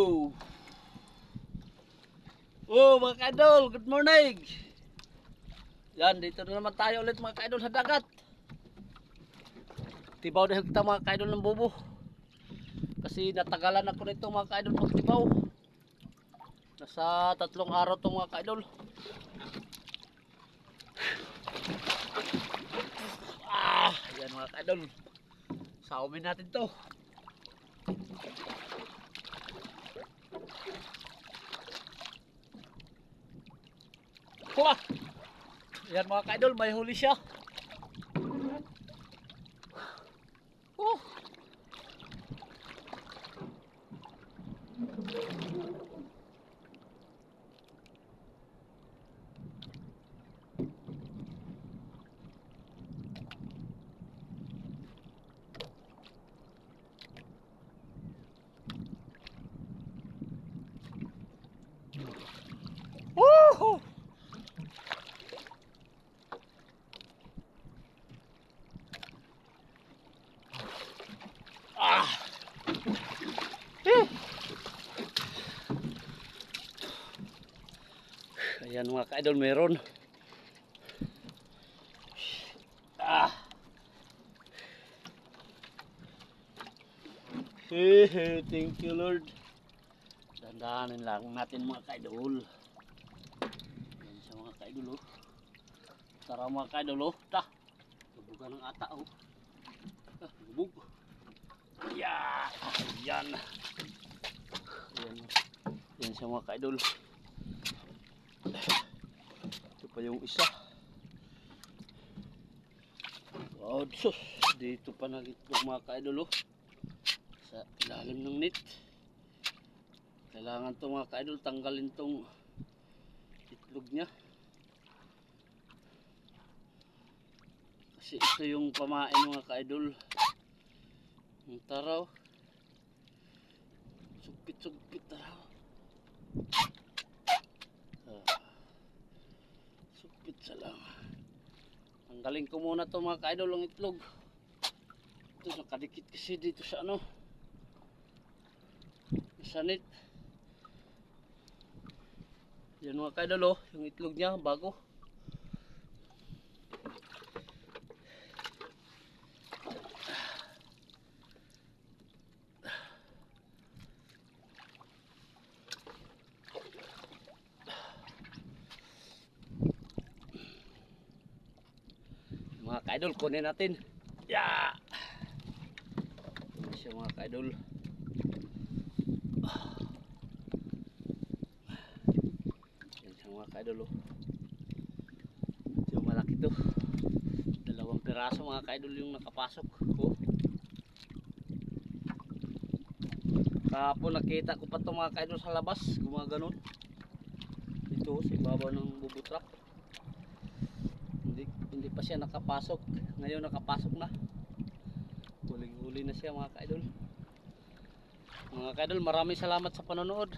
Oh mga kaidol, good morning. Yan, dito na naman tayo ulit mga kaidol sa dagat. Tibaw dahil kita mga kaidol ng bubo. Kasi natagalan ako nito mga kaidol pagtibaw. Nasa 3 araw to mga kaidol. Yan mga kaidol. Saumin natin to. Wah! Yan mga kaidol, may huli siya. Woohoo! Ayan mga kaidol, meron. Thank you Lord. Dandahanin lang natin mga kaidol. Ayan siya mga kaidol oh. Tara mga kaidol oh. Bubuga ng ata oh. Bubug. Yeah. Ayan. Ayan siya mga kaidol. Ito pa yung isa. Oh, dito pa nagitlog mga kaidol oh. Sa ilalim ng net. Kailangan to mga kaidol tanggalin tong itlog niya. Kasi ito yung pamain mga kaidol. Ang taraw. Sugpit taraw. Sugpit sa lang. Tanggalin ko muna to mga kaidol ang itlog. Ito nakadikit kasi dito sa ano. Sa net. Yan mga kaidol oh, yung itlog niya bago. Mga kaidol, kunin natin. Yeah. Yan siya mga kaidol. Yan siya mga kaidol oh. Yung malaki to. 2 piraso mga kaidol yung nakapasok oh. Kahapon nakita ko pa to mga kaidol sa labas, gumaganon. Dito sa ibabaw ng bubutrap. Hindi pa siya nakapasok. Ngayon nakapasok na. Huling-huli na siya mga kaidol. Mga kaidol, maraming salamat sa panonood.